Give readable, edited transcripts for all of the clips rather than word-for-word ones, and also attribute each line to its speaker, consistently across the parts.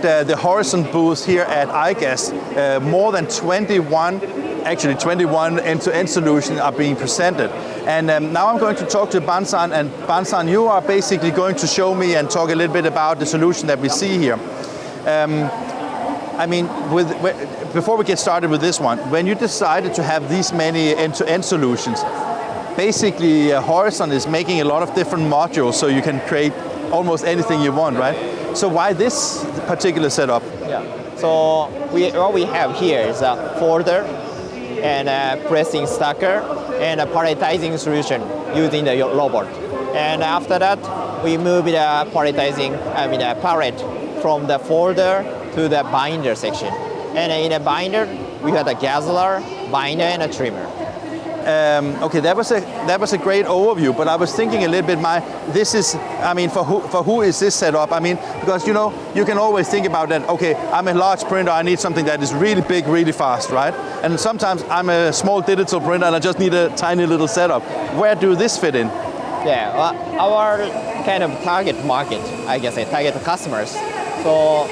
Speaker 1: the Horizon booth here at IGAS, more than 21 end-to-end solutions are being presented. And now I'm going to talk to Ban-san, and Ban-san, you are basically going to show me and talk a little bit about the solution that we see here. I mean, before we get started with this one, when you decided to have these many end-to-end solutions, basically Horizon is making a lot of different modules so you can create almost anything you want, right? So why this particular setup?
Speaker 2: Yeah. So what we have here is a folder and a pressing stacker and a palletizing solution using the robot. And after that, we move the pallet from the folder to the binder section. And in a binder, we have a gatherer, binder, and a trimmer.
Speaker 1: Okay, that was a great overview, but I was thinking a little bit, for who is this set up? I mean, because you can always think about that, okay, I'm a large printer, I need something that is really big, really fast, right? And sometimes I'm a small digital printer and I just need a tiny little setup. Where do this fit in?
Speaker 2: Yeah, our kind of target market, I guess, target customers. So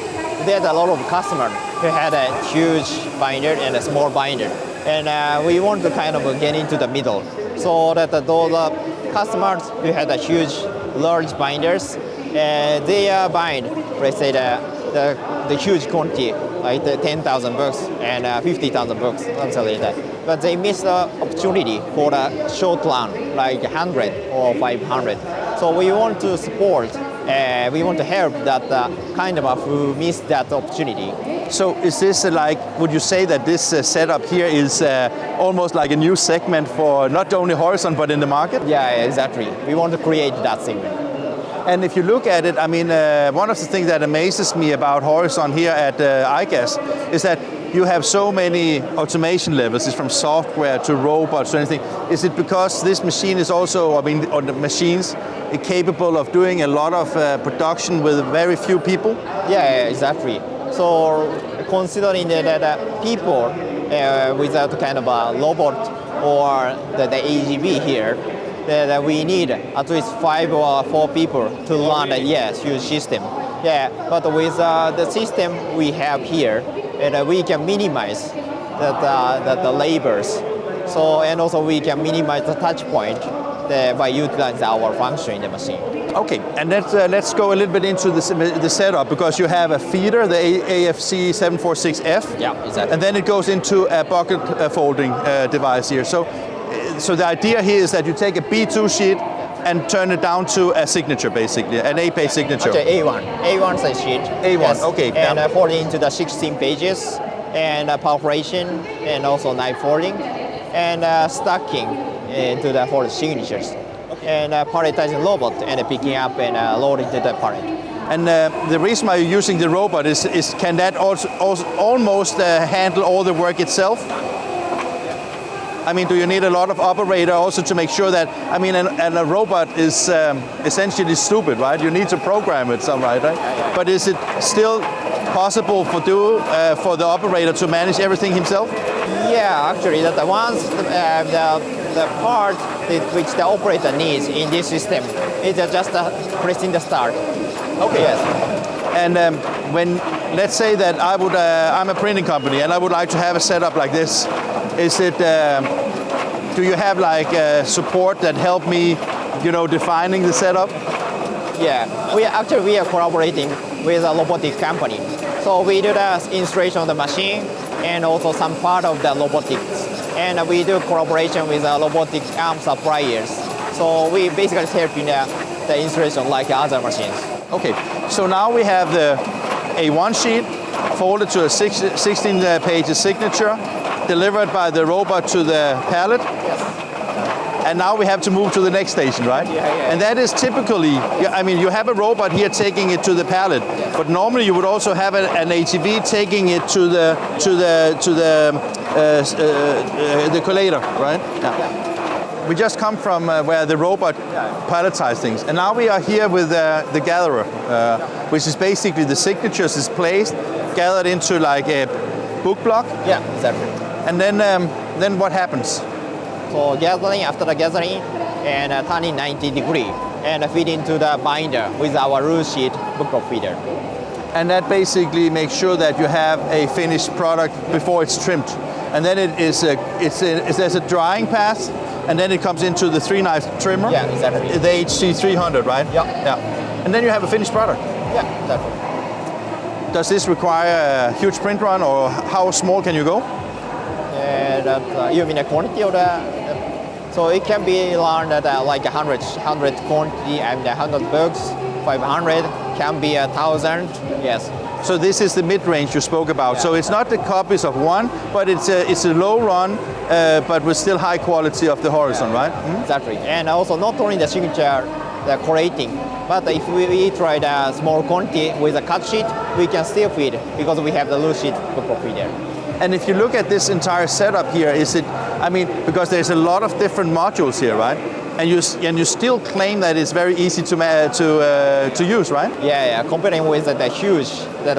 Speaker 2: there's a lot of customers who had a huge binder and a small binder. And we want to kind of get into the middle so that those customers who had a huge, large binders, they bind, let's say, the huge quantity, like the 10,000 books and 50,000 books, something like that. But they miss the opportunity for the short run, like 100 or 500. So we want to support, we want to help that kind of who missed that opportunity.
Speaker 1: So is this would you say that this setup here is almost like a new segment for not only Horizon but in the market?
Speaker 2: Yeah, exactly. We want to create that segment.
Speaker 1: And if you look at it, I mean, one of the things that amazes me about Horizon here at IGAS is that you have so many automation levels. It's from software to robots to anything. Is it because this machine is also, or the machines are capable of doing a lot of production with very few people?
Speaker 2: Yeah, exactly. So considering that people without kind of a robot or the AGV here, that we need at least 5 or 4 people to run a huge system. Yeah, but with the system we have here, we can minimize the labors. So, and also we can minimize the touch point by utilizing our function in the machine.
Speaker 1: Okay, and let's go a little bit into the setup, because you have a feeder, the AFC 746F.
Speaker 2: Yeah, exactly.
Speaker 1: And then it goes into a bucket folding device here. So the idea here is that you take a B2 sheet and turn it down to a signature, basically, an A-page signature.
Speaker 2: Okay, A1. A1's a sheet.
Speaker 1: A1,
Speaker 2: yes.
Speaker 1: okay.
Speaker 2: And fold into the 16 pages, and perforation, and also knife folding, and stacking for the signatures. Okay. And palletizing robot and picking up and loading to the pallet.
Speaker 1: And the reason why you're using the robot is can that also almost handle all the work itself? I mean, do you need a lot of operator also to make sure that, I mean, and a robot is essentially stupid, right? You need to program it right?
Speaker 2: Yeah.
Speaker 1: But is it still possible for the operator to manage everything himself?
Speaker 2: Yeah, actually, that once the part which the operator needs in this system is just pressing the start.
Speaker 1: Okay.
Speaker 2: Yes.
Speaker 1: And when, let's say that I'm a printing company and I would like to have a setup like this, is it, do you have support that help me, defining the setup?
Speaker 2: Yeah, we are collaborating with a robotics company. So we do the installation of the machine and also some part of the robotics. And we do collaboration with robotic arm suppliers. So we basically help in the installation like other machines.
Speaker 1: Okay, so now we have the A1 sheet folded to a 16-page signature, delivered by the robot to the pallet.
Speaker 2: Yes.
Speaker 1: And now we have to move to the next station, right?
Speaker 2: Yeah.
Speaker 1: And that is typically, I mean, you have a robot here taking it to the pallet, but normally you would also have an AGV taking it to the collator, right? Yeah. We just come from where the robot palletizes things, and now we are here with the gatherer, which is basically the signatures is placed, gathered into like a book block.
Speaker 2: Yeah, exactly.
Speaker 1: And then what happens?
Speaker 2: So gathering, after the gathering, and turning 90 degrees, and feed into the binder with our rule sheet book of feeder.
Speaker 1: And that basically makes sure that you have a finished product before it's trimmed. And then there's a drying path, and then it comes into the 3-knife trimmer.
Speaker 2: Yeah, exactly.
Speaker 1: The HC300, right?
Speaker 2: Yeah.
Speaker 1: Yeah. And then you have a finished product.
Speaker 2: Yeah, exactly.
Speaker 1: Does this require a huge print run, or how small can you go?
Speaker 2: You mean the quantity of the? So it can be learned at like 100 quantity, and 100 books, 500 can be 1,000. Yes.
Speaker 1: So this is the mid-range you spoke about.
Speaker 2: Yeah.
Speaker 1: So it's not the copies of one, but it's a low run, but with still high quality of the horizon, right? Mm-hmm.
Speaker 2: Exactly. And also not only the signature, the collating, but if we try the small quantity with a cut sheet, we can still feed because we have the loose sheet for feeder.
Speaker 1: And if you look at this entire setup here, because there's a lot of different modules here, right? And you still claim that it's very easy to use, right?
Speaker 2: Yeah. Comparing with the huge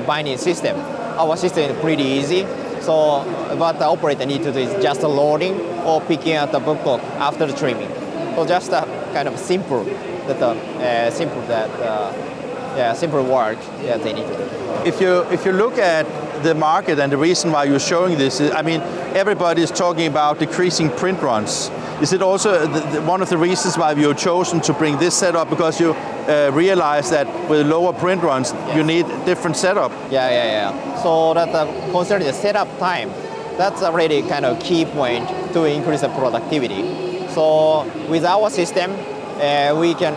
Speaker 2: binding system, our system is pretty easy. So what the operator needs to do is just loading or picking up the book lock after the trimming. So just a kind of simple work that they need to do.
Speaker 1: If you look at the market and the reason why you're showing this, everybody is talking about decreasing print runs. Is it also one of the reasons why you've chosen to bring this setup, because you realize that with lower print runs,
Speaker 2: yes,
Speaker 1: you need different setup?
Speaker 2: Yeah. So that concerning the setup time, that's a really kind of key point to increase the productivity. So with our system, we can,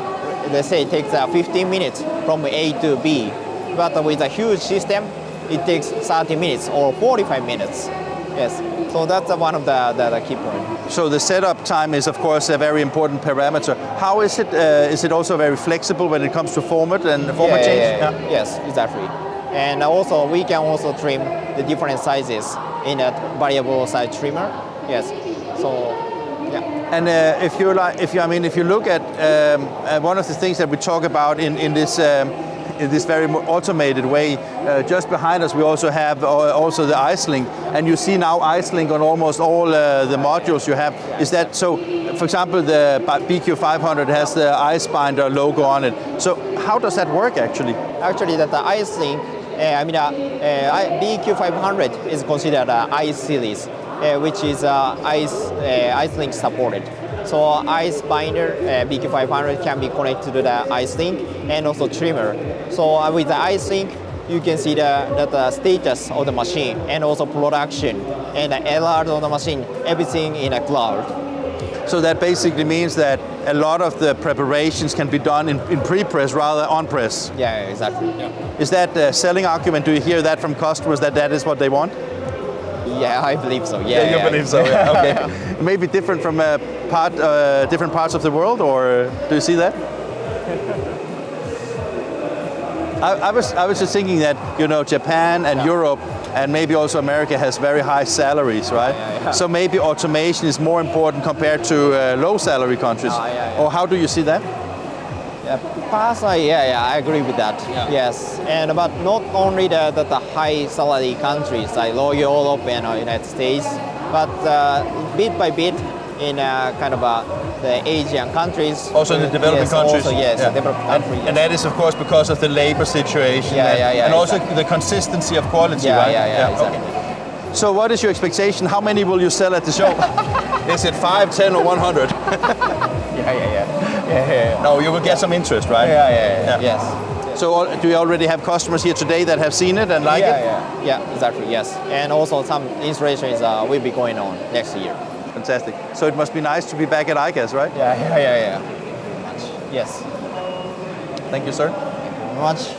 Speaker 2: let's say, it takes 15 minutes from A to B. But with a huge system, it takes 30 minutes or 45 minutes. Yes. So that's one of the key points.
Speaker 1: So the setup time is, of course, a very important parameter. How is it? Is it also very flexible when it comes to format and format change?
Speaker 2: Yeah. Yes, exactly. And also we can also trim the different sizes in a variable size trimmer. Yes. So yeah.
Speaker 1: And if you look at one of the things that we talk about in this very automated way, just behind us we also have also the ice link, and you see now ice link on almost all the modules you have. Is that so? For example, the BQ500 has the ice binder logo on it. So how does that work actually?
Speaker 2: Actually, that the ice link, BQ500 is considered an ice series, which is ice link supported. So ice binder, BQ500 can be connected to the ice link and also trimmer. So with the ice link, you can see the status of the machine and also production and the alert of the machine, everything in a cloud.
Speaker 1: So that basically means that a lot of the preparations can be done in pre-press rather than on-press.
Speaker 2: Yeah, exactly. Yeah.
Speaker 1: Is that a selling argument? Do you hear that from customers that is what they want?
Speaker 2: Yeah, I believe so. Yeah,
Speaker 1: you believe so. Yeah. Okay. Maybe different from different parts of the world, or do you see that? I was just thinking that Japan and Europe and maybe also America has very high salaries, right?
Speaker 2: Yeah.
Speaker 1: So maybe automation is more important compared to low salary countries. Or how do you see that?
Speaker 2: Yeah, personally, I agree with that. Yeah. Yes, but not only the high salary countries like Europe and United States, but bit by bit in kind of the Asian countries.
Speaker 1: Also in the developing countries.
Speaker 2: Also, yes, developing countries.
Speaker 1: And that is of course because of the labor situation.
Speaker 2: And
Speaker 1: also the consistency of quality, right?
Speaker 2: Yeah, exactly.
Speaker 1: Okay. So what is your expectation? How many will you sell at the show? Is it 5, 10 or 100?
Speaker 2: Yeah.
Speaker 1: No, you will get some interest, right?
Speaker 2: Yeah. Yes.
Speaker 1: So do you already have customers here today that have seen it and like it?
Speaker 2: Yeah, exactly, yes. And also some installations will be going on next year.
Speaker 1: Fantastic. So it must be nice to be back at IGAS, right?
Speaker 2: Yeah. Very much. Yes.
Speaker 1: Thank you, sir.
Speaker 2: Thank you very much.